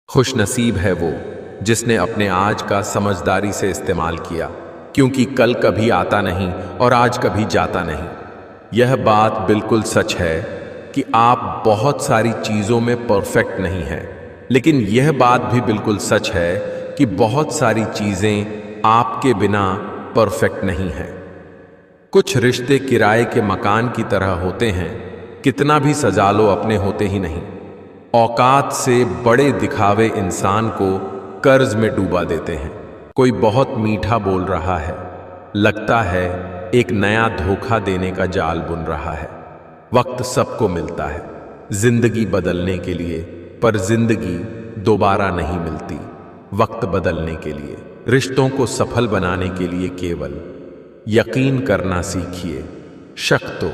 खुश नसीब है वो जिसने अपने आज का समझदारी से इस्तेमाल किया, क्योंकि कल कभी आता नहीं और आज कभी जाता नहीं। यह बात बिल्कुल सच है कि आप बहुत सारी चीज़ों में परफेक्ट नहीं हैं, लेकिन यह बात भी बिल्कुल सच है कि बहुत सारी चीज़ें आपके बिना परफेक्ट नहीं हैं। कुछ रिश्ते किराए के मकान की तरह होते हैं, कितना भी सजा लो अपने होते ही नहीं। औकात से बड़े दिखावे इंसान को कर्ज में डूबा देते हैं। कोई बहुत मीठा बोल रहा है, लगता है एक नया धोखा देने का जाल बुन रहा है। वक्त सबको मिलता है जिंदगी बदलने के लिए, पर जिंदगी दोबारा नहीं मिलती वक्त बदलने के लिए। रिश्तों को सफल बनाने के लिए केवल यकीन करना सीखिए। शक तो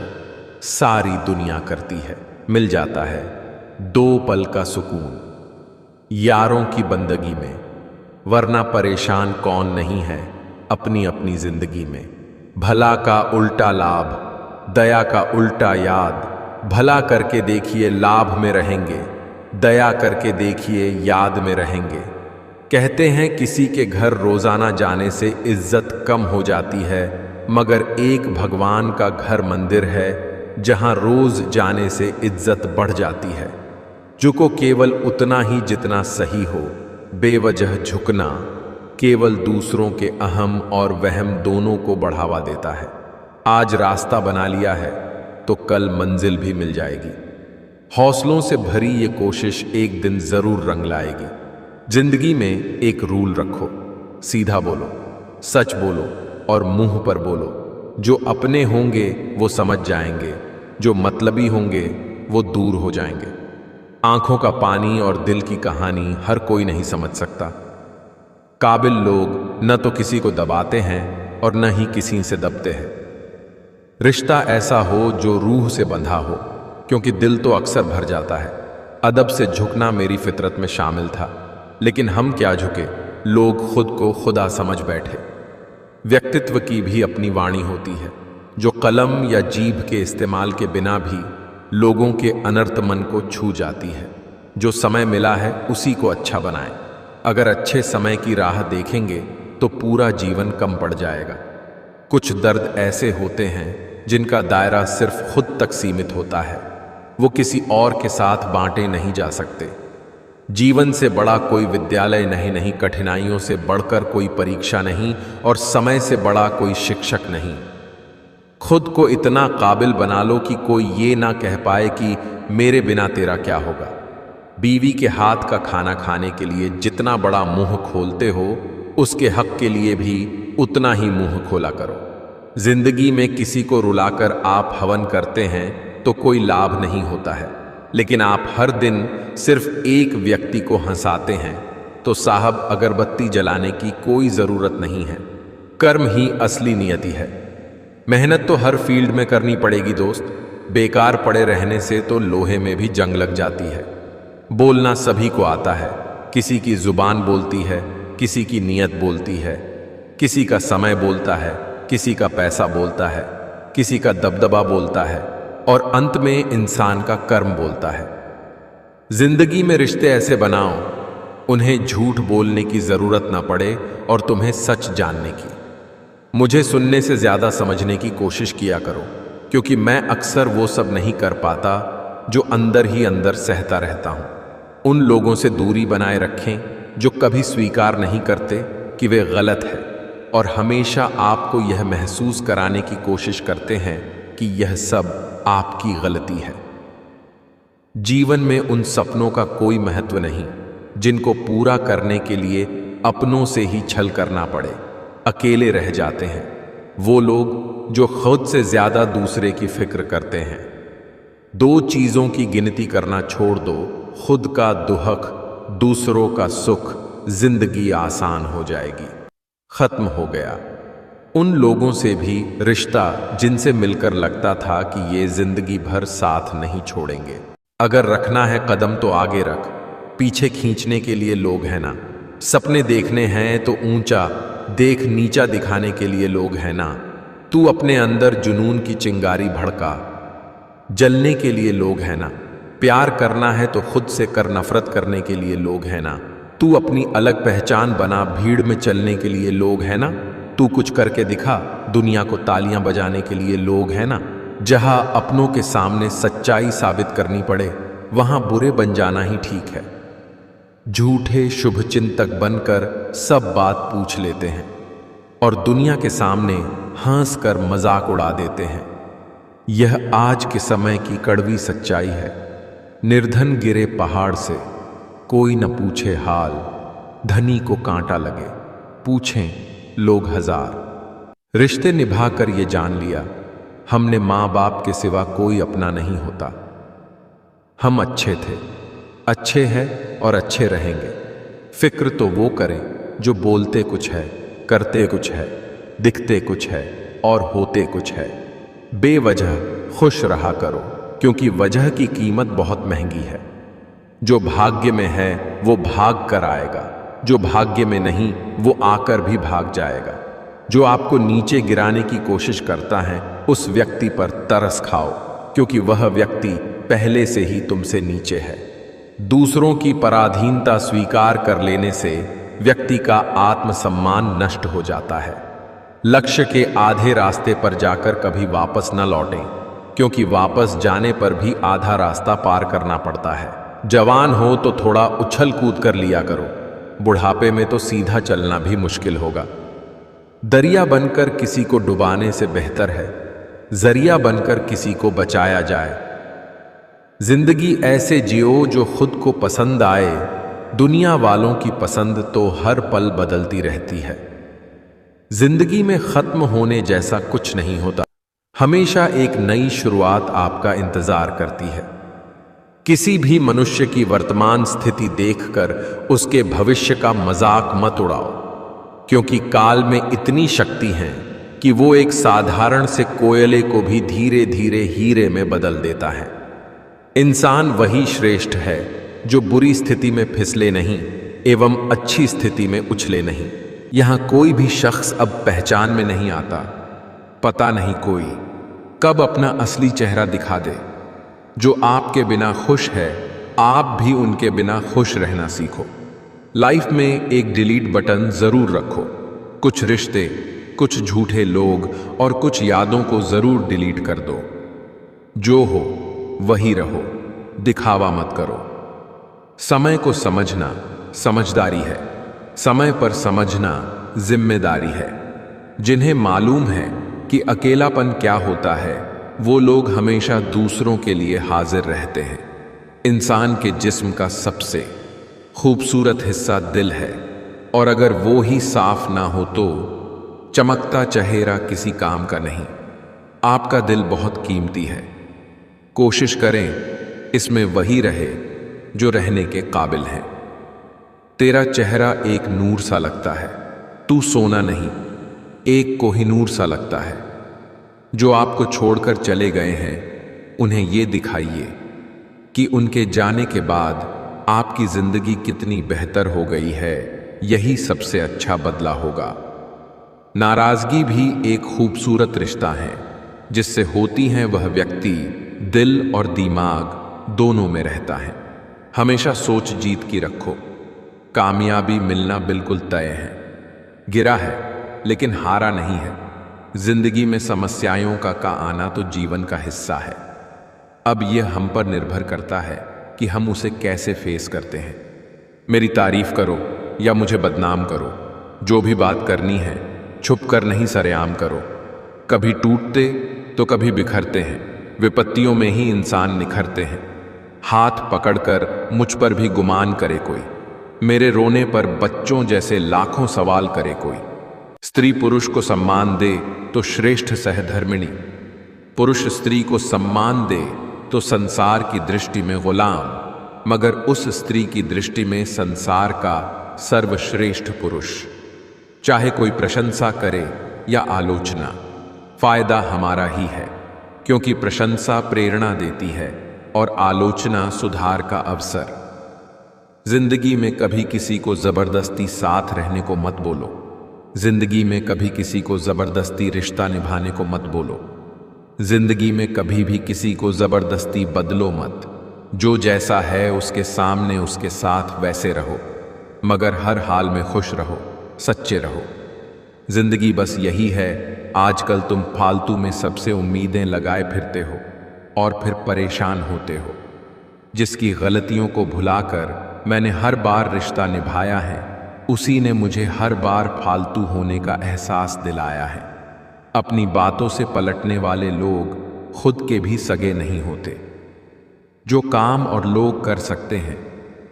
सारी दुनिया करती है। मिल जाता है 2 पल का सुकून यारों की बंदगी में, वरना परेशान कौन नहीं है अपनी अपनी जिंदगी में। भला का उल्टा लाभ, दया का उल्टा याद। भला करके देखिए लाभ में रहेंगे, दया करके देखिए याद में रहेंगे। कहते हैं किसी के घर रोजाना जाने से इज्जत कम हो जाती है, मगर एक भगवान का घर मंदिर है जहां रोज जाने से इज्जत बढ़ जाती है। झुको केवल उतना ही जितना सही हो, बेवजह झुकना केवल दूसरों के अहम और वहम दोनों को बढ़ावा देता है। आज रास्ता बना लिया है तो कल मंजिल भी मिल जाएगी। हौसलों से भरी ये कोशिश एक दिन जरूर रंग लाएगी। जिंदगी में एक रूल रखो, सीधा बोलो, सच बोलो और मुंह पर बोलो। जो अपने होंगे वो समझ जाएंगे, जो मतलबी होंगे वो दूर हो जाएंगे। आंखों का पानी और दिल की कहानी हर कोई नहीं समझ सकता। काबिल लोग न तो किसी को दबाते हैं और न ही किसी से दबते हैं। रिश्ता ऐसा हो जो रूह से बंधा हो, क्योंकि दिल तो अक्सर भर जाता है। अदब से झुकना मेरी फितरत में शामिल था, लेकिन हम क्या झुके, लोग खुद को खुदा समझ बैठे। व्यक्तित्व की भी अपनी वाणी होती है, जो कलम या जीभ के इस्तेमाल के बिना भी लोगों के अनर्थ मन को छू जाती है। जो समय मिला है उसी को अच्छा बनाएं। अगर अच्छे समय की राह देखेंगे तो पूरा जीवन कम पड़ जाएगा। कुछ दर्द ऐसे होते हैं जिनका दायरा सिर्फ खुद तक सीमित होता है, वो किसी और के साथ बांटे नहीं जा सकते। जीवन से बड़ा कोई विद्यालय नहीं, कठिनाइयों से बढ़कर कोई परीक्षा नहीं, और समय से बड़ा कोई शिक्षक नहीं। खुद को इतना काबिल बना लो कि कोई ये ना कह पाए कि मेरे बिना तेरा क्या होगा। बीवी के हाथ का खाना खाने के लिए जितना बड़ा मुंह खोलते हो, उसके हक के लिए भी उतना ही मुंह खोला करो। जिंदगी में किसी को रुलाकर आप हवन करते हैं तो कोई लाभ नहीं होता है, लेकिन आप हर दिन सिर्फ एक व्यक्ति को हंसाते हैं तो साहब अगरबत्ती जलाने की कोई जरूरत नहीं है। कर्म ही असली नियति है। मेहनत तो हर फील्ड में करनी पड़ेगी दोस्त। बेकार पड़े रहने से तो लोहे में भी जंग लग जाती है। बोलना सभी को आता है, किसी की जुबान बोलती है, किसी की नियत बोलती है, किसी का समय बोलता है, किसी का पैसा बोलता है, किसी का दबदबा बोलता है, और अंत में इंसान का कर्म बोलता है। जिंदगी में रिश्ते ऐसे बनाओ उन्हें झूठ बोलने की जरूरत ना पड़े और तुम्हें सच जानने की। मुझे सुनने से ज्यादा समझने की कोशिश किया करो, क्योंकि मैं अक्सर वो सब नहीं कर पाता जो अंदर ही अंदर सहता रहता हूं। उन लोगों से दूरी बनाए रखें जो कभी स्वीकार नहीं करते कि वे गलत है और हमेशा आपको यह महसूस कराने की कोशिश करते हैं कि यह सब आपकी गलती है। जीवन में उन सपनों का कोई महत्व नहीं जिनको पूरा करने के लिए अपनों से ही छल करना पड़े। अकेले रह जाते हैं वो लोग जो खुद से ज्यादा दूसरे की फिक्र करते हैं। 2 चीजों की गिनती करना छोड़ दो, खुद का दुहक, दूसरों का सुख, जिंदगी आसान हो जाएगी। खत्म हो गया उन लोगों से भी रिश्ता जिनसे मिलकर लगता था कि ये जिंदगी भर साथ नहीं छोड़ेंगे। अगर रखना है कदम तो आगे रख, पीछे खींचने के लिए लोग हैं ना। सपने देखने हैं तो ऊंचा देख, नीचा दिखाने के लिए लोग हैं ना। तू अपने अंदर जुनून की चिंगारी भड़का, जलने के लिए लोग हैं ना। प्यार करना है तो खुद से कर, नफरत करने के लिए लोग हैं ना। तू अपनी अलग पहचान बना, भीड़ में चलने के लिए लोग हैं ना। तू कुछ करके दिखा, दुनिया को तालियां बजाने के लिए लोग हैं ना। जहां अपनों के सामने सच्चाई साबित करनी पड़े, वहां बुरे बन जाना ही ठीक है। झूठे शुभचिंतक बनकर सब बात पूछ लेते हैं और दुनिया के सामने हंस कर मजाक उड़ा देते हैं। यह आज के समय की कड़वी सच्चाई है। निर्धन गिरे पहाड़ से, कोई न पूछे हाल। धनी को कांटा लगे, पूछें लोग हजार। रिश्ते निभाकर ये जान लिया, हमने माँ बाप के सिवा कोई अपना नहीं होता। हम अच्छे थे, अच्छे हैं और अच्छे रहेंगे। फिक्र तो वो करें जो बोलते कुछ है, करते कुछ है, दिखते कुछ है और होते कुछ है। बेवजह खुश रहा करो, क्योंकि वजह की कीमत बहुत महंगी है। जो भाग्य में है वो भाग कर आएगा, जो भाग्य में नहीं वो आकर भी भाग जाएगा। जो आपको नीचे गिराने की कोशिश करता है, उस व्यक्ति पर तरस खाओ, क्योंकि वह व्यक्ति पहले से ही तुमसे नीचे है। दूसरों की पराधीनता स्वीकार कर लेने से व्यक्ति का आत्मसम्मान नष्ट हो जाता है। लक्ष्य के आधे रास्ते पर जाकर कभी वापस न लौटें, क्योंकि वापस जाने पर भी आधा रास्ता पार करना पड़ता है। जवान हो तो थोड़ा उछल कूद कर लिया करो, बुढ़ापे में तो सीधा चलना भी मुश्किल होगा। दरिया बनकर किसी को डुबाने से बेहतर है जरिया बनकर किसी को बचाया जाए। जिंदगी ऐसे जियो जो खुद को पसंद आए, दुनिया वालों की पसंद तो हर पल बदलती रहती है। जिंदगी में खत्म होने जैसा कुछ नहीं होता, हमेशा एक नई शुरुआत आपका इंतजार करती है। किसी भी मनुष्य की वर्तमान स्थिति देखकर उसके भविष्य का मजाक मत उड़ाओ, क्योंकि काल में इतनी शक्ति है कि वो एक साधारण से कोयले को भी धीरे धीरे हीरे में बदल देता है। इंसान वही श्रेष्ठ है जो बुरी स्थिति में फिसले नहीं एवं अच्छी स्थिति में उछले नहीं। यहां कोई भी शख्स अब पहचान में नहीं आता। पता नहीं कोई कब अपना असली चेहरा दिखा दे। जो आपके बिना खुश है, आप भी उनके बिना खुश रहना सीखो। लाइफ में एक डिलीट बटन जरूर रखो। कुछ रिश्ते, कुछ झूठे लोग और कुछ यादों को जरूर डिलीट कर दो। जो हो वही रहो, दिखावा मत करो। समय को समझना समझदारी है, समय पर समझना जिम्मेदारी है। जिन्हें मालूम है कि अकेलापन क्या होता है, वो लोग हमेशा दूसरों के लिए हाजिर रहते हैं। इंसान के जिस्म का सबसे खूबसूरत हिस्सा दिल है, और अगर वो ही साफ ना हो तो चमकता चेहरा किसी काम का नहीं। आपका दिल बहुत कीमती है। कोशिश करें इसमें वही रहे जो रहने के काबिल है। तेरा चेहरा एक नूर सा लगता है, तू सोना नहीं, एक कोहिनूर सा लगता है। जो आपको छोड़कर चले गए हैं, उन्हें ये दिखाइए कि उनके जाने के बाद आपकी जिंदगी कितनी बेहतर हो गई है। यही सबसे अच्छा बदला होगा। नाराजगी भी एक खूबसूरत रिश्ता है। जिससे होती है वह व्यक्ति दिल और दिमाग दोनों में रहता है। हमेशा सोच जीत की रखो। कामयाबी मिलना बिल्कुल तय है। गिरा है लेकिन हारा नहीं है। जिंदगी में समस्याओं का आना तो जीवन का हिस्सा है। अब यह हम पर निर्भर करता है कि हम उसे कैसे फेस करते हैं। मेरी तारीफ करो या मुझे बदनाम करो, जो भी बात करनी है छुप कर नहीं सरेआम करो। कभी टूटते तो कभी बिखरते हैं, विपत्तियों में ही इंसान निखरते हैं। हाथ पकड़कर मुझ पर भी गुमान करे कोई, मेरे रोने पर बच्चों जैसे लाखों सवाल करे कोई। स्त्री पुरुष को सम्मान दे तो श्रेष्ठ सहधर्मिणी, पुरुष स्त्री को सम्मान दे तो संसार की दृष्टि में गुलाम, मगर उस स्त्री की दृष्टि में संसार का सर्वश्रेष्ठ पुरुष। चाहे कोई प्रशंसा करे या आलोचना, फायदा हमारा ही है, क्योंकि प्रशंसा प्रेरणा देती है और आलोचना सुधार का अवसर। जिंदगी में कभी किसी को जबरदस्ती साथ रहने को मत बोलो। जिंदगी में कभी किसी को जबरदस्ती रिश्ता निभाने को मत बोलो। जिंदगी में कभी भी किसी को जबरदस्ती बदलो मत। जो जैसा है उसके सामने उसके साथ वैसे रहो, मगर हर हाल में खुश रहो, सच्चे रहो। जिंदगी बस यही है। आजकल तुम फालतू में सबसे उम्मीदें लगाए फिरते हो और फिर परेशान होते हो। जिसकी गलतियों को भुलाकर मैंने हर बार रिश्ता निभाया है, उसी ने मुझे हर बार फालतू होने का एहसास दिलाया है। अपनी बातों से पलटने वाले लोग खुद के भी सगे नहीं होते। जो काम और लोग कर सकते हैं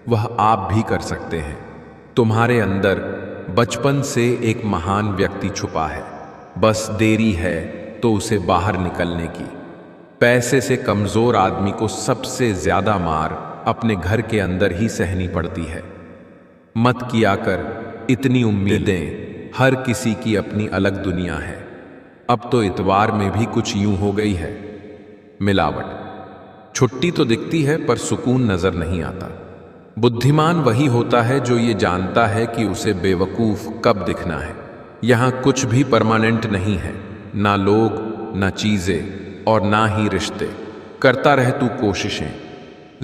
वह आप भी कर सकते हैं। तुम्हारे अंदर बचपन से एक महान व्यक्ति छुपा है, बस देरी है तो उसे बाहर निकलने की। पैसे से कमजोर आदमी को सबसे ज्यादा मार अपने घर के अंदर ही सहनी पड़ती है। मत किया कर इतनी उम्मीदें, हर किसी की अपनी अलग दुनिया है। अब तो इतवार में भी कुछ यूं हो गई है मिलावट। छुट्टी तो दिखती है पर सुकून नजर नहीं आता। बुद्धिमान वही होता है जो ये जानता है कि उसे बेवकूफ कब दिखना है। यहां कुछ भी परमानेंट नहीं है, ना लोग, ना चीजें और ना ही रिश्ते। करता रह तू कोशिशें,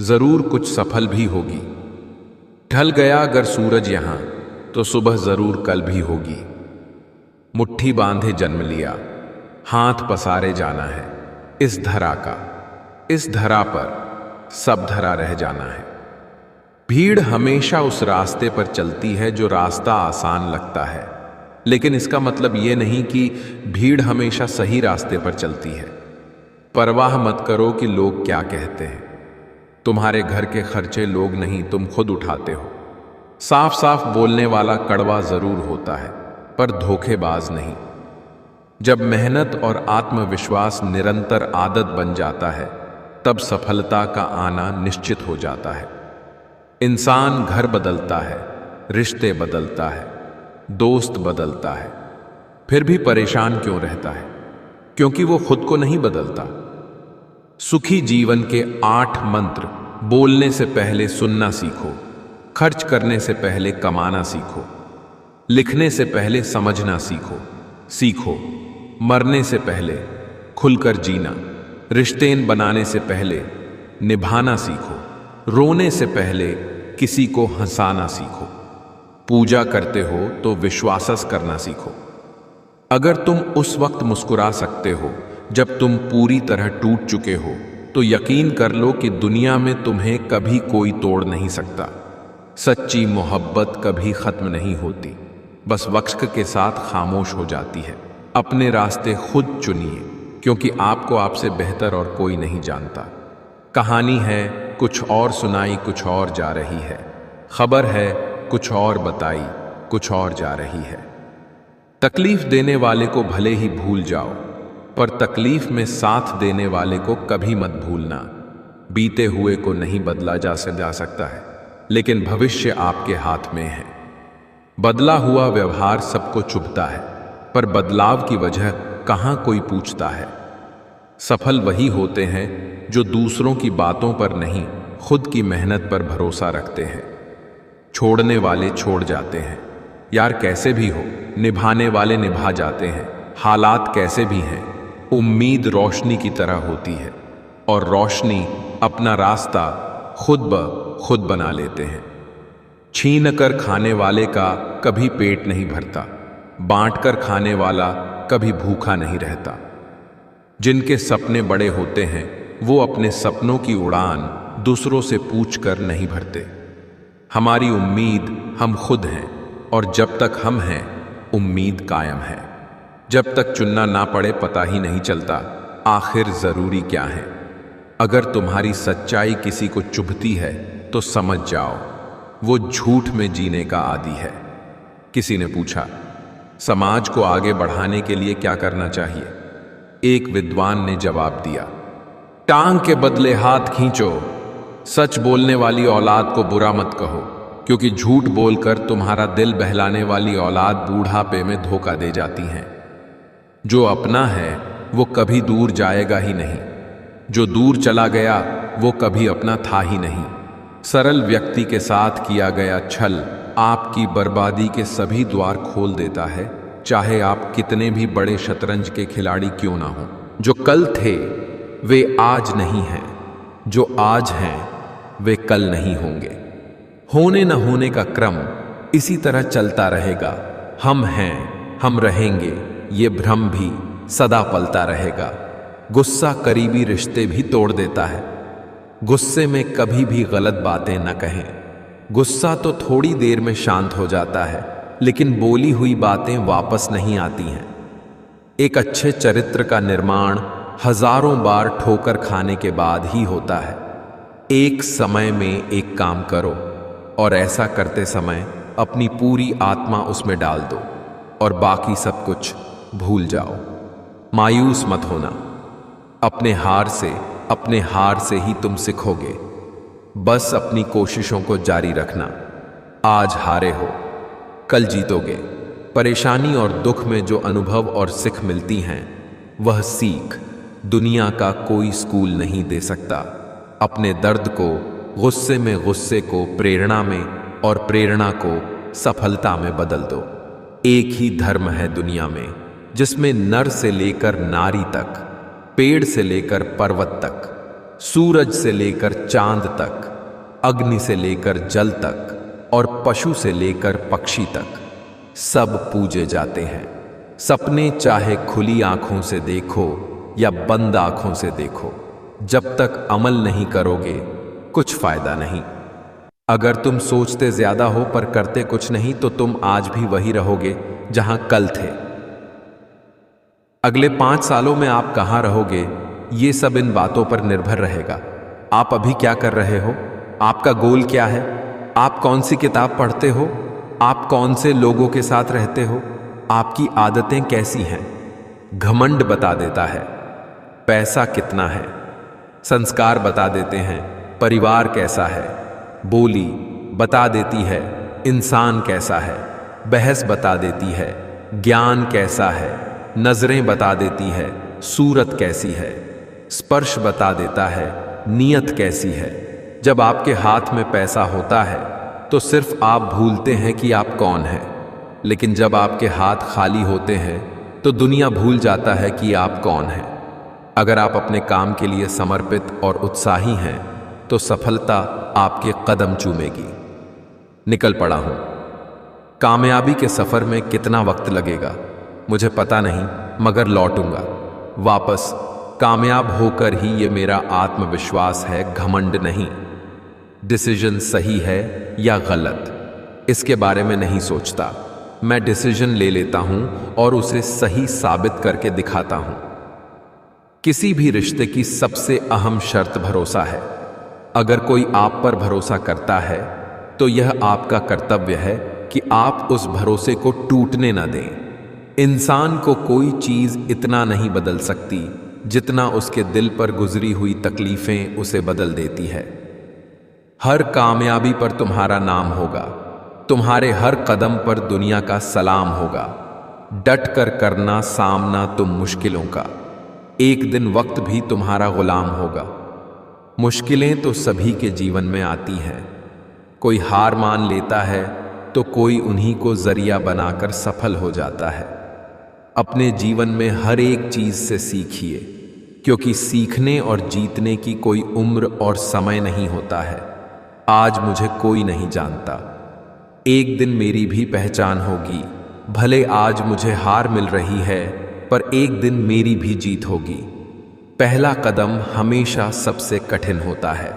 जरूर कुछ सफल भी होगी। ढल गया अगर सूरज यहां तो सुबह जरूर कल भी होगी। मुट्ठी बांधे जन्म लिया, हाथ पसारे जाना है। इस धरा का, इस धरा पर सब धरा रह जाना है। भीड़ हमेशा उस रास्ते पर चलती है जो रास्ता आसान लगता है, लेकिन इसका मतलब यह नहीं कि भीड़ हमेशा सही रास्ते पर चलती है। परवाह मत करो कि लोग क्या कहते हैं। तुम्हारे घर के खर्चे लोग नहीं, तुम खुद उठाते हो। साफ साफ बोलने वाला कड़वा जरूर होता है पर धोखेबाज नहीं। जब मेहनत और आत्मविश्वास निरंतर आदत बन जाता है, तब सफलता का आना निश्चित हो जाता है। इंसान घर बदलता है, रिश्ते बदलता है, दोस्त बदलता है, फिर भी परेशान क्यों रहता है? क्योंकि वो खुद को नहीं बदलता। सुखी जीवन के 8 मंत्र: बोलने से पहले सुनना सीखो, खर्च करने से पहले कमाना सीखो, लिखने से पहले समझना सीखो, मरने से पहले खुलकर जीना, रिश्ते बनाने से पहले निभाना सीखो, रोने से पहले किसी को हंसाना सीखो, पूजा करते हो तो विश्वास करना सीखो। अगर तुम उस वक्त मुस्कुरा सकते हो जब तुम पूरी तरह टूट चुके हो, तो यकीन कर लो कि दुनिया में तुम्हें कभी कोई तोड़ नहीं सकता। सच्ची मोहब्बत कभी खत्म नहीं होती, बस वक्त के साथ खामोश हो जाती है। अपने रास्ते खुद चुनिए, क्योंकि आपको आपसे बेहतर और कोई नहीं जानता। कहानी है कुछ और सुनाई कुछ और जा रही है, खबर है कुछ और बताई कुछ और जा रही है। तकलीफ देने वाले को भले ही भूल जाओ, पर तकलीफ में साथ देने वाले को कभी मत भूलना। बीते हुए को नहीं बदला जा सकता है, लेकिन भविष्य आपके हाथ में है। बदला हुआ व्यवहार सबको चुभता है, पर बदलाव की वजह कहां कोई पूछता है। सफल वही होते हैं जो दूसरों की बातों पर नहीं, खुद की मेहनत पर भरोसा रखते हैं। छोड़ने वाले छोड़ जाते हैं, यार कैसे भी हो, निभाने वाले निभा जाते हैं। हालात कैसे भी हैं, उम्मीद रोशनी की तरह होती है, और रोशनी अपना रास्ता खुद ब खुद बना लेते हैं। छीन कर खाने वाले का कभी पेट नहीं भरता, बांट कर खाने वाला कभी भूखा नहीं रहता। जिनके सपने बड़े होते हैं वो अपने सपनों की उड़ान दूसरों से पूछकर नहीं भरते। हमारी उम्मीद हम खुद हैं, और जब तक हम हैं उम्मीद कायम है। जब तक चुनना ना पड़े पता ही नहीं चलता आखिर जरूरी क्या है। अगर तुम्हारी सच्चाई किसी को चुभती है तो समझ जाओ वो झूठ में जीने का आदी है। किसी ने पूछा, समाज को आगे बढ़ाने के लिए क्या करना चाहिए? एक विद्वान ने जवाब दिया, टांग के बदले हाथ खींचो। सच बोलने वाली औलाद को बुरा मत कहो, क्योंकि झूठ बोलकर तुम्हारा दिल बहलाने वाली औलाद बूढ़ापे में धोखा दे जाती है। जो अपना है वो कभी दूर जाएगा ही नहीं, जो दूर चला गया वो कभी अपना था ही नहीं। सरल व्यक्ति के साथ किया गया छल आपकी बर्बादी के सभी द्वार खोल देता है, चाहे आप कितने भी बड़े शतरंज के खिलाड़ी क्यों ना हो। जो कल थे वे आज नहीं हैं, जो आज हैं वे कल नहीं होंगे। होने न होने का क्रम इसी तरह चलता रहेगा। हम हैं, हम रहेंगे, ये भ्रम भी सदा पलता रहेगा। गुस्सा करीबी रिश्ते भी तोड़ देता है। गुस्से में कभी भी गलत बातें न कहें। गुस्सा तो थोड़ी देर में शांत हो जाता है, लेकिन बोली हुई बातें वापस नहीं आती हैं। एक अच्छे चरित्र का निर्माण हजारों बार ठोकर खाने के बाद ही होता है। एक समय में एक काम करो और ऐसा करते समय अपनी पूरी आत्मा उसमें डाल दो और बाकी सब कुछ भूल जाओ। मायूस मत होना। अपने हार से ही तुम सीखोगे। बस अपनी कोशिशों को जारी रखना। आज हारे हो, कल जीतोगे। परेशानी और दुख में जो अनुभव और सिख मिलती हैं, वह सीख दुनिया का कोई स्कूल नहीं दे सकता। अपने दर्द को, गुस्से को प्रेरणा में और प्रेरणा को सफलता में बदल दो। एक ही धर्म है दुनिया में, जिसमें नर से लेकर नारी तक, पेड़ से लेकर पर्वत तक, सूरज से लेकर चांद तक, अग्नि से लेकर जल तक और पशु से लेकर पक्षी तक सब पूजे जाते हैं। सपने चाहे खुली आंखों से देखो या बंद आंखों से देखो, जब तक अमल नहीं करोगे कुछ फायदा नहीं। अगर तुम सोचते ज्यादा हो पर करते कुछ नहीं, तो तुम आज भी वही रहोगे जहां कल थे। अगले 5 सालों में आप कहां रहोगे, ये सब इन बातों पर निर्भर रहेगा। आप अभी क्या कर रहे हो? आपका गोल क्या है? आप कौन सी किताब पढ़ते हो? आप कौन से लोगों के साथ रहते हो? आपकी आदतें कैसी हैं? घमंड बता देता है पैसा कितना है। संस्कार बता देते हैं परिवार कैसा है। बोली बता देती है इंसान कैसा है। बहस बता देती है ज्ञान कैसा है। नजरें बता देती है सूरत कैसी है। स्पर्श बता देता है नीयत कैसी है। जब आपके हाथ में पैसा होता है तो सिर्फ आप भूलते हैं कि आप कौन हैं, लेकिन जब आपके हाथ खाली होते हैं तो दुनिया भूल जाता है कि आप कौन हैं। अगर आप अपने काम के लिए समर्पित और उत्साही हैं तो सफलता आपके कदम चूमेगी। निकल पड़ा हूं। कामयाबी के सफर में कितना वक्त लगेगा मुझे पता नहीं, मगर लौटूंगा वापस। कामयाब होकर ही ये मेरा आत्मविश्वास है, घमंड नहीं। डिसीजन सही है या गलत इसके बारे में नहीं सोचता। मैं डिसीजन ले लेता हूं और उसे सही साबित करके दिखाता हूं। किसी भी रिश्ते की सबसे अहम शर्त भरोसा है। अगर कोई आप पर भरोसा करता है तो यह आपका कर्तव्य है कि आप उस भरोसे को टूटने न दें। इंसान को कोई चीज इतना नहीं बदल सकती जितना उसके दिल पर गुजरी हुई तकलीफें उसे बदल देती है। हर कामयाबी पर तुम्हारा नाम होगा। तुम्हारे हर कदम पर दुनिया का सलाम होगा। डट कर करना सामना तुम मुश्किलों का। एक दिन वक्त भी तुम्हारा गुलाम होगा। मुश्किलें तो सभी के जीवन में आती हैं। कोई हार मान लेता है तो कोई उन्हीं को जरिया बनाकर सफल हो जाता है। अपने जीवन में हर एक चीज से सीखिए, क्योंकि सीखने और जीतने की कोई उम्र और समय नहीं होता है। आज मुझे कोई नहीं जानता, एक दिन मेरी भी पहचान होगी। भले आज मुझे हार मिल रही है, पर एक दिन मेरी भी जीत होगी। पहला कदम हमेशा सबसे कठिन होता है।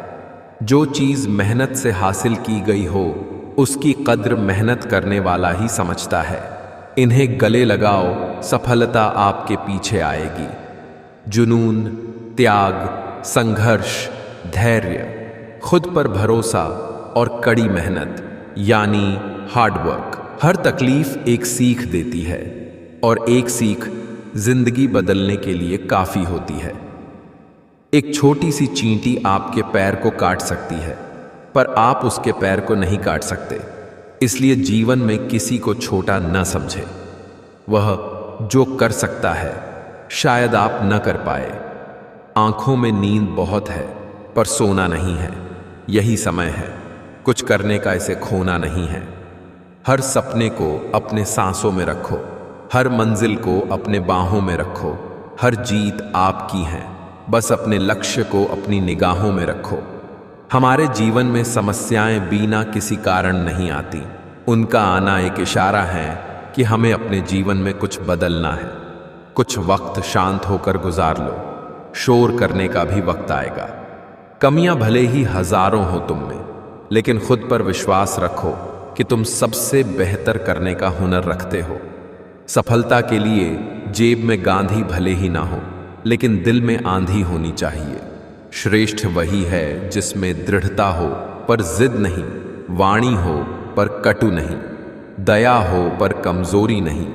जो चीज मेहनत से हासिल की गई हो, उसकी कद्र मेहनत करने वाला ही समझता है। इन्हें गले लगाओ, सफलता आपके पीछे आएगी। जुनून, त्याग, संघर्ष, धैर्य, खुद पर भरोसा और कड़ी मेहनत यानी हार्डवर्क। हर तकलीफ एक सीख देती है और एक सीख जिंदगी बदलने के लिए काफी होती है। एक छोटी सी चींटी आपके पैर को काट सकती है, पर आप उसके पैर को नहीं काट सकते। इसलिए जीवन में किसी को छोटा न समझे। वह जो कर सकता है शायद आप न कर पाए। आंखों में नींद बहुत है, पर सोना नहीं है। यही समय है, कुछ करने का, इसे खोना नहीं है। हर सपने को अपने सांसों में रखो, हर मंजिल को अपने बाहों में रखो। हर जीत आपकी है, बस अपने लक्ष्य को अपनी निगाहों में रखो। हमारे जीवन में समस्याएं बिना किसी कारण नहीं आती। उनका आना एक इशारा है कि हमें अपने जीवन में कुछ बदलना है। कुछ वक्त शांत होकर गुजार लो, शोर करने का भी वक्त आएगा। कमियां भले ही हजारों हो तुम में, लेकिन खुद पर विश्वास रखो कि तुम सबसे बेहतर करने का हुनर रखते हो। सफलता के लिए जेब में गांधी भले ही ना हो, लेकिन दिल में आंधी होनी चाहिए। श्रेष्ठ वही है जिसमें दृढ़ता हो पर जिद नहीं, वाणी हो पर कटु नहीं, दया हो पर कमजोरी नहीं,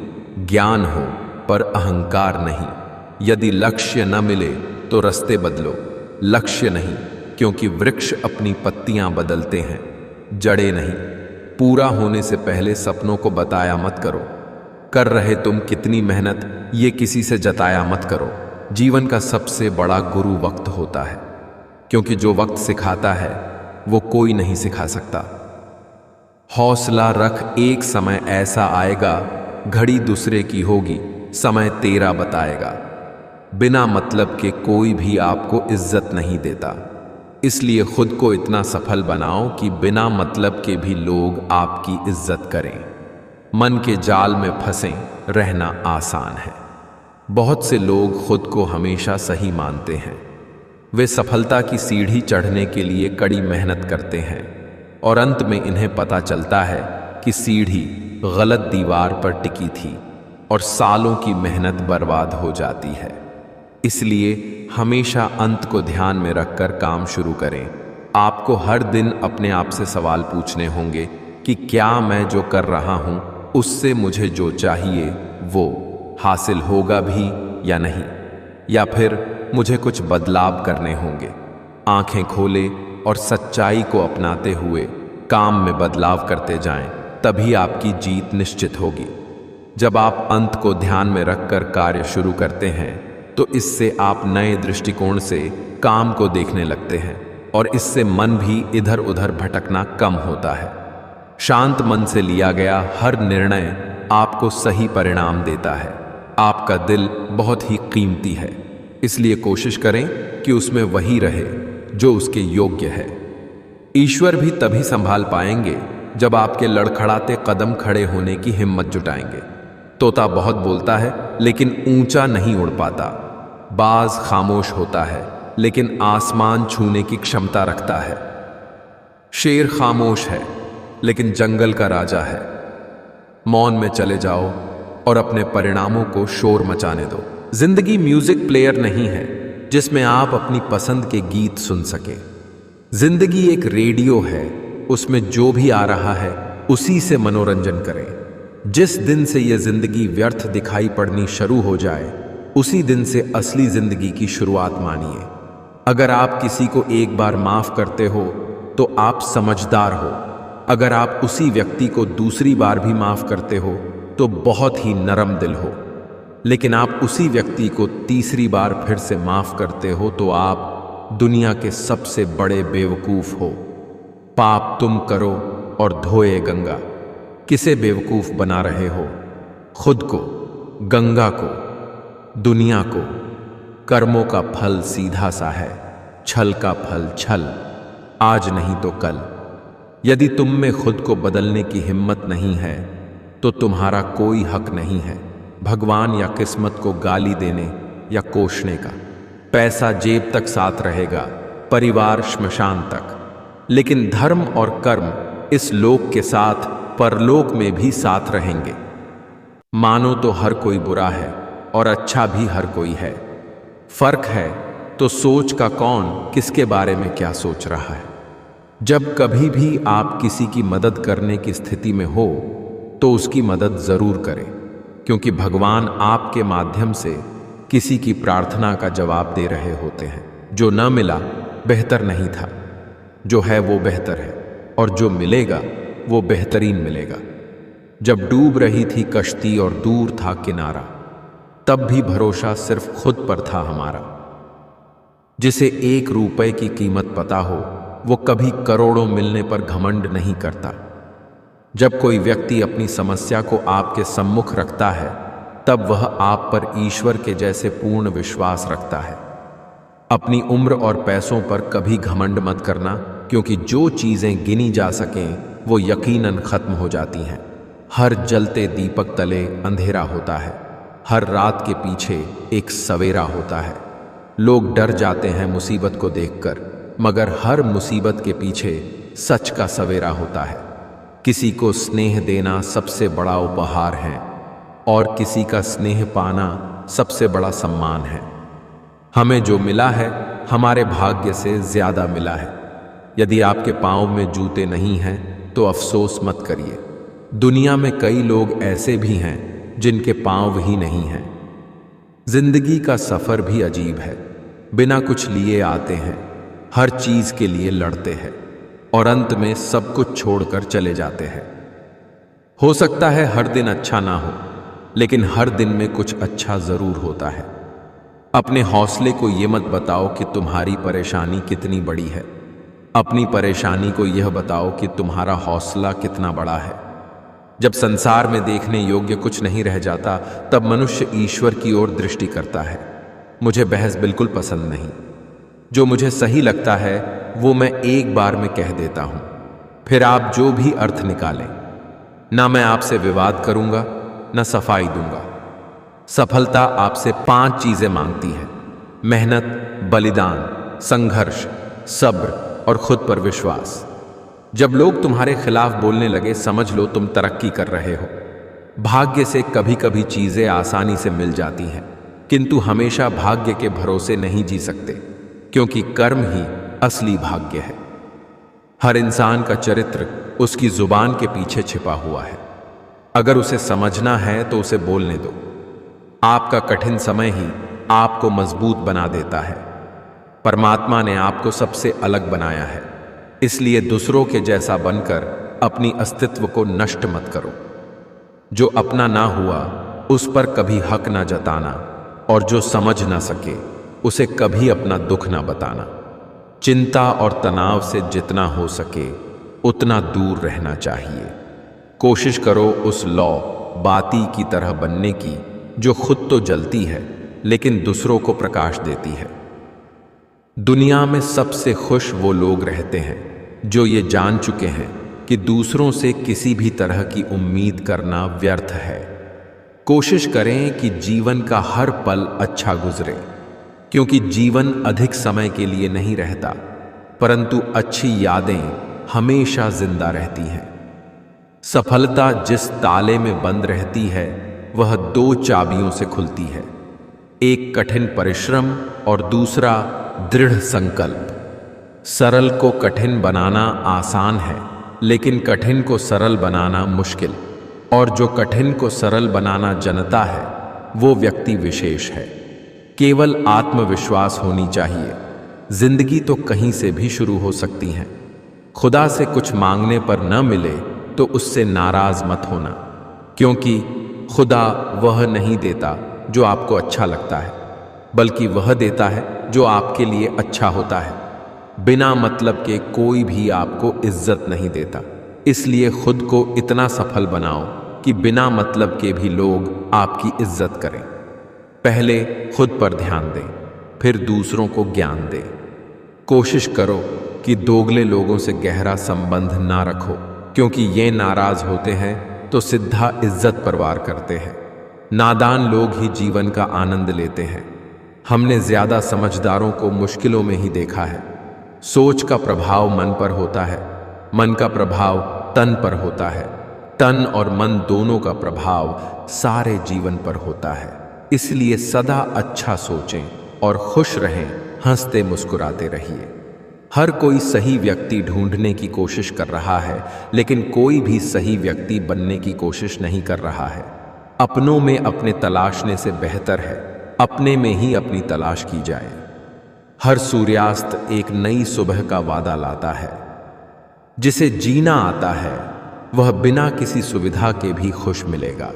ज्ञान हो पर अहंकार नहीं। यदि लक्ष्य न मिले तो रास्ते बदलो, लक्ष्य नहीं, क्योंकि वृक्ष अपनी पत्तियां बदलते हैं, जड़ें नहीं। पूरा होने से पहले सपनों को बताया मत करो। कर रहे तुम कितनी मेहनत ये किसी से जताया मत करो। जीवन का सबसे बड़ा गुरु वक्त होता है, क्योंकि जो वक्त सिखाता है वो कोई नहीं सिखा सकता। हौसला रख, एक समय ऐसा आएगा, घड़ी दूसरे की होगी, समय तेरा बताएगा। बिना मतलब के कोई भी आपको इज्जत नहीं देता, इसलिए खुद को इतना सफल बनाओ कि बिना मतलब के भी लोग आपकी इज्जत करें। मन के जाल में फंसे रहना आसान है। बहुत से लोग खुद को हमेशा सही मानते हैं। वे सफलता की सीढ़ी चढ़ने के लिए कड़ी मेहनत करते हैं और अंत में इन्हें पता चलता है कि सीढ़ी गलत दीवार पर टिकी थी और सालों की मेहनत बर्बाद हो जाती है। इसलिए हमेशा अंत को ध्यान में रखकर काम शुरू करें। आपको हर दिन अपने आप से सवाल पूछने होंगे कि क्या मैं जो कर रहा हूं उससे मुझे जो चाहिए वो हासिल होगा भी या नहीं, या फिर मुझे कुछ बदलाव करने होंगे। आंखें खोले और सच्चाई को अपनाते हुए काम में बदलाव करते जाएं, तभी आपकी जीत निश्चित होगी। जब आप अंत को ध्यान में रखकर कार्य शुरू करते हैं तो इससे आप नए दृष्टिकोण से काम को देखने लगते हैं और इससे मन भी इधर उधर भटकना कम होता है। शांत मन से लिया गया हर निर्णय आपको सही परिणाम देता है। आपका दिल बहुत ही कीमती है, इसलिए कोशिश करें कि उसमें वही रहे जो उसके योग्य है। ईश्वर भी तभी संभाल पाएंगे जब आपके लड़खड़ाते कदम खड़े होने की हिम्मत जुटाएंगे। तोता बहुत बोलता है लेकिन ऊंचा नहीं उड़ पाता। बाज खामोश होता है लेकिन आसमान छूने की क्षमता रखता है। शेर खामोश है लेकिन जंगल का राजा है। मौन में चले जाओ और अपने परिणामों को शोर मचाने दो। जिंदगी म्यूजिक प्लेयर नहीं है जिसमें आप अपनी पसंद के गीत सुन सके। जिंदगी एक रेडियो है, उसमें जो भी आ रहा है उसी से मनोरंजन करें। जिस दिन से यह जिंदगी व्यर्थ दिखाई पड़नी शुरू हो जाए उसी दिन से असली जिंदगी की शुरुआत मानिए। अगर आप किसी को एक बार माफ करते हो तो आप समझदार हो। अगर आप उसी व्यक्ति को दूसरी बार भी माफ करते हो तो बहुत ही नरम दिल हो। लेकिन आप उसी व्यक्ति को तीसरी बार फिर से माफ करते हो तो आप दुनिया के सबसे बड़े बेवकूफ हो। पाप तुम करो और धोए गंगा। किसे बेवकूफ बना रहे हो? खुद को, गंगा को, दुनिया को। कर्मों का फल सीधा सा है, छल का फल छल, आज नहीं तो कल। यदि तुम में खुद को बदलने की हिम्मत नहीं है तो तुम्हारा कोई हक नहीं है भगवान या किस्मत को गाली देने या कोसने का। पैसा जेब तक साथ रहेगा, परिवार श्मशान तक, लेकिन धर्म और कर्म इस लोक के साथ परलोक में भी साथ रहेंगे। मानो तो हर कोई बुरा है और अच्छा भी हर कोई है। फर्क है तो सोच का कौन किसके बारे में क्या सोच रहा है। जब कभी भी आप किसी की मदद करने की स्थिति में हो तो उसकी मदद जरूर करें, क्योंकि भगवान आपके माध्यम से किसी की प्रार्थना का जवाब दे रहे होते हैं। जो न मिला बेहतर नहीं था, जो है वो बेहतर है, और जो मिलेगा वो बेहतरीन मिलेगा। जब डूब रही थी कश्ती और दूर था किनारा, तब भी भरोसा सिर्फ खुद पर था हमारा। जिसे 1 रुपए की कीमत पता हो वो कभी करोड़ों मिलने पर घमंड नहीं करता। जब कोई व्यक्ति अपनी समस्या को आपके सम्मुख रखता है तब वह आप पर ईश्वर के जैसे पूर्ण विश्वास रखता है। अपनी उम्र और पैसों पर कभी घमंड मत करना, क्योंकि जो चीज़ें गिनी जा सकें वो यकीनन ख़त्म हो जाती हैं। हर जलते दीपक तले अंधेरा होता है, हर रात के पीछे एक सवेरा होता है। लोग डर जाते हैं मुसीबत को देखकर, मगर हर मुसीबत के पीछे सच का सवेरा होता है। किसी को स्नेह देना सबसे बड़ा उपहार है और किसी का स्नेह पाना सबसे बड़ा सम्मान है। हमें जो मिला है हमारे भाग्य से ज्यादा मिला है। यदि आपके पाँव में जूते नहीं हैं तो अफसोस मत करिए। दुनिया में कई लोग ऐसे भी हैं जिनके पाँव ही नहीं हैं। जिंदगी का सफर भी अजीब है। बिना कुछ लिए आते हैं, हर चीज के लिए लड़ते हैं और अंत में सब कुछ छोड़कर चले जाते हैं। हो सकता है हर दिन अच्छा ना हो, लेकिन हर दिन में कुछ अच्छा जरूर होता है। अपने हौसले को ये मत बताओ कि तुम्हारी परेशानी कितनी बड़ी है। अपनी परेशानी को यह बताओ कि तुम्हारा हौसला कितना बड़ा है। जब संसार में देखने योग्य कुछ नहीं रह जाता, तब मनुष्य ईश्वर की ओर दृष्टि करता है। मुझे बहस बिल्कुल पसंद नहीं। जो मुझे सही लगता है वो मैं एक बार में कह देता हूं, फिर आप जो भी अर्थ निकालें। ना मैं आपसे विवाद करूंगा, ना सफाई दूंगा। सफलता आपसे 5 चीजें मांगती है: मेहनत, बलिदान, संघर्ष, सब्र और खुद पर विश्वास। जब लोग तुम्हारे खिलाफ बोलने लगे, समझ लो तुम तरक्की कर रहे हो। भाग्य से कभी कभी चीजें आसानी से मिल जाती हैं, किंतु हमेशा भाग्य के भरोसे नहीं जी सकते, क्योंकि कर्म ही असली भाग्य है। हर इंसान का चरित्र उसकी जुबान के पीछे छिपा हुआ है। अगर उसे समझना है तो उसे बोलने दो। आपका कठिन समय ही आपको मजबूत बना देता है। परमात्मा ने आपको सबसे अलग बनाया है, इसलिए दूसरों के जैसा बनकर अपनी अस्तित्व को नष्ट मत करो। जो अपना ना हुआ उस पर कभी हक ना जताना, और जो समझ ना सके उसे कभी अपना दुख ना बताना। चिंता और तनाव से जितना हो सके उतना दूर रहना चाहिए। कोशिश करो उस लौ बाती की तरह बनने की जो खुद तो जलती है लेकिन दूसरों को प्रकाश देती है। दुनिया में सबसे खुश वो लोग रहते हैं जो ये जान चुके हैं कि दूसरों से किसी भी तरह की उम्मीद करना व्यर्थ है। कोशिश करें कि जीवन का हर पल अच्छा गुजरे, क्योंकि जीवन अधिक समय के लिए नहीं रहता, परंतु अच्छी यादें हमेशा जिंदा रहती हैं। सफलता जिस ताले में बंद रहती है वह 2 चाबियों से खुलती है, एक कठिन परिश्रम और दूसरा दृढ़ संकल्प। सरल को कठिन बनाना आसान है, लेकिन कठिन को सरल बनाना मुश्किल, और जो कठिन को सरल बनाना जानता है वो व्यक्ति विशेष है। केवल आत्मविश्वास होनी चाहिए। जिंदगी तो कहीं से भी शुरू हो सकती है। खुदा से कुछ मांगने पर न मिले तो उससे नाराज मत होना, क्योंकि खुदा वह नहीं देता जो आपको अच्छा लगता है, बल्कि वह देता है जो आपके लिए अच्छा होता है। बिना मतलब के कोई भी आपको इज्जत नहीं देता, इसलिए खुद को इतना सफल बनाओ कि बिना मतलब के भी लोग आपकी इज्जत करें। पहले खुद पर ध्यान दें, फिर दूसरों को ज्ञान दें। कोशिश करो कि दोगले लोगों से गहरा संबंध ना रखो, क्योंकि ये नाराज होते हैं तो सीधा इज्जत पर वार करते हैं। नादान लोग ही जीवन का आनंद लेते हैं। हमने ज्यादा समझदारों को मुश्किलों में ही देखा है। सोच का प्रभाव मन पर होता है, मन का प्रभाव तन पर होता है, तन और मन दोनों का प्रभाव सारे जीवन पर होता है। इसलिए सदा अच्छा सोचें और खुश रहें, हंसते मुस्कुराते रहिए। हर कोई सही व्यक्ति ढूंढने की कोशिश कर रहा है, लेकिन कोई भी सही व्यक्ति बनने की कोशिश नहीं कर रहा है। अपनों में अपने तलाशने से बेहतर है अपने में ही अपनी तलाश की जाए। हर सूर्यास्त एक नई सुबह का वादा लाता है। जिसे जीना आता है वह बिना किसी सुविधा के भी खुश मिलेगा।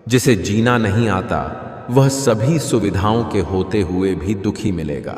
जिसे जीना नहीं आता वह सभी सुविधाओं के होते हुए भी दुखी मिलेगा।